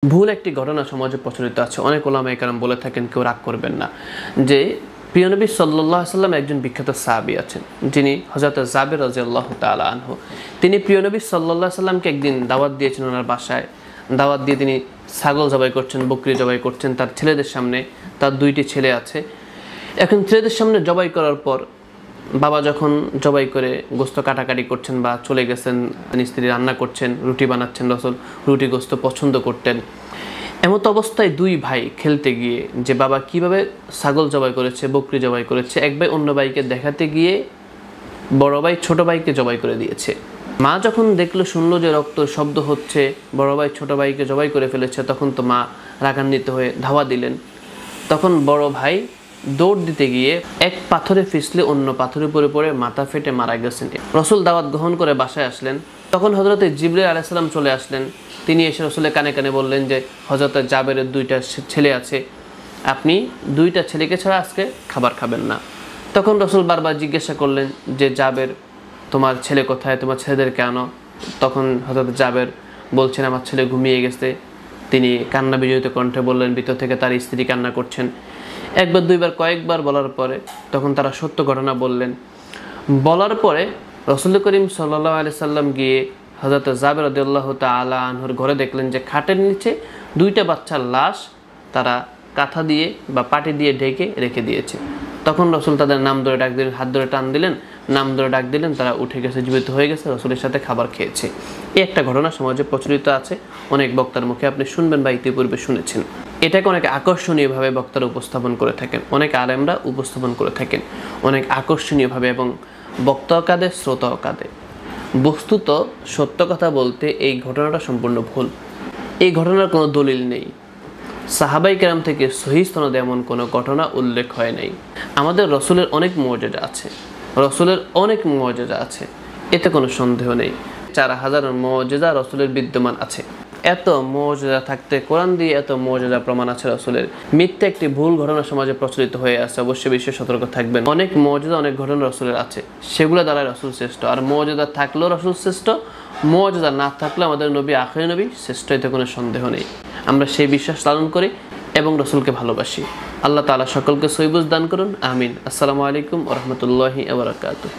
ভুল একটি ঘটনা সমাজে প্রচলিত আছে। অনেক ওলামায়ে কেরাম বলে থাকেন, কেউ রাগ করবেন না, যে প্রিয় নবী সাল্লাল্লাহু আলাইহি সাল্লাম একজন বিখ্যাত সাহাবী আছেন, যিনি হযরত জাবের রাদিয়াল্লাহু তাআলা আনহু। তিনি প্রিয় নবী সাল্লাল্লাহু আলাইহি সাল্লামকে একদিন দাওয়াত দিয়েছেন ওনার বাসায়। দাওয়াত দিয়ে তিনি ছাগল জবাই করছেন, বকরি জবাই করছেন তার ছেলেদের সামনে। তার দুইটি ছেলে আছে। এখন ছেলেদের সামনে জবাই করার পর বাবা যখন জবাই করে গোস্ত কাটাকাটি করছেন বা চলে গেছেন, স্ত্রী রান্না করছেন, রুটি বানাচ্ছেন, রাসূল রুটি গোস্ত পছন্দ করতেন। এমত অবস্থায় দুই ভাই খেলতে গিয়ে যে বাবা কিভাবে ছাগল জবাই করেছে, বকরি জবাই করেছে, এক ভাই অন্য ভাইকে দেখাতে গিয়ে বড় ভাই ছোট ভাইকে জবাই করে দিয়েছে। মা যখন দেখলো, শুনলো যে রক্ত শব্দ হচ্ছে, বড় ভাই ছোট ভাইকে জবাই করে ফেলেছে, তখন তো মা রাগান্বিত হয়ে ধাওয়া দিলেন। তখন বড় ভাই দৌড় দিতে গিয়ে এক পাথরে ফিসলে অন্য পাথরের উপরে পড়ে মাথা ফেটে মারা গেছেন। রাসূল দাওয়াত গ্রহণ করে বাসায় আসলেন। তখন হযরত জিবরাইল আলাইহিস সালাম চলে আসলেন। তিনি এসে রাসূলের কানে কানে বললেন যে হযরত জাবেরের দুইটা ছেলে আছে, আপনি দুইটা ছেলেকে ছাড়া আজকে খাবার খাবেন না। তখন রাসূল বারবার জিজ্ঞাসা করলেন যে জাবের, তোমার ছেলে কোথায়, তোমার ছেলেদেরকে আনো। তখন হযরত জাবের বলছেন, আমার ছেলে ঘুমিয়ে গেছে। তিনি কান্না বিজড়িত কণ্ঠে বললেন, ভিতর থেকে তার স্ত্রী কান্না করছেন। একবার দুইবার কয়েকবার বলার পরে তখন তারা সত্য ঘটনা বললেন। বলার পরে রাসূল করিম সাল্লাল্লাহু আলাইহি সাল্লাম গিয়ে হযরত জাবের রাদিয়াল্লাহু তাআলা আনহুর ঘরে দেখলেন যে খাটের নিচে দুইটা বাচ্চার লাশ তারা কাঁথা দিয়ে বা পাটি দিয়ে ঢেকে রেখে দিয়েছে। তখন রাসূল তাদের নাম ধরে ডাক দিলেন, হাত ধরে টান দিলেন, নাম ধরে ডাক দিলেন, তারা উঠে গেছে, জীবিত হয়ে গেছে, রাসূলের সাথে খাবার খেয়েছে। এই একটা ঘটনা সমাজে প্রচলিত আছে, অনেক বক্তার মুখে আপনি শুনবেন বা ইতিপূর্বে শুনেছেন। এটাকে অনেক আকর্ষণীয়ভাবে বক্তারা উপস্থাপন করে থাকেন, অনেক আলেমরা উপস্থাপন করে থাকেন অনেক আকর্ষণীয়ভাবে, এবং বক্তাও কাঁদে, শ্রোতাও কাঁদে। বস্তুত সত্য কথা বলতে এই ঘটনাটা সম্পূর্ণ ভুল। এই ঘটনার কোনো দলিল নেই। সাহাবাই কেরাম থেকে সহিহ সনদে এমন কোনো ঘটনা উল্লেখ হয় নাই। আমাদের রাসূলের অনেক মুআজিজা আছে, রাসূলের অনেক মুআজিজা আছে, এতে কোনো সন্দেহ নেই। 4000 মুআজিজা রাসূলের বিদ্যমান আছে। এত মুআজিজা থাকতে কোরআন দিয়ে এত মুআজিজা প্রমাণ আছে রাসূলের, মিথ্যা একটি ভুল ঘটনা সমাজে প্রচলিত হয়ে আছে, অবশ্যই বিশেষ সতর্ক থাকবেন। অনেক মুআজিজা, অনেক ঘটনা রাসূলের আছে, সেগুলো দ্বারা রাসূল শ্রেষ্ঠ। আর মুআজিজা থাকলেও রাসূল শ্রেষ্ঠ, মুআজিজা না থাকলে আমাদের নবী আখিরি নবী শ্রেষ্ঠ, এতে কোনো সন্দেহ নেই। আমরা সেই বিশ্বাস লালন করি এবং রাসূলকে ভালোবাসি। আল্লাহ তাআলা সকলকে সহিহ বুঝ দান করুন, আমিন। আসসালামু আলাইকুম ওয়া রাহমাতুল্লাহি ওয়া বারাকাতুহু।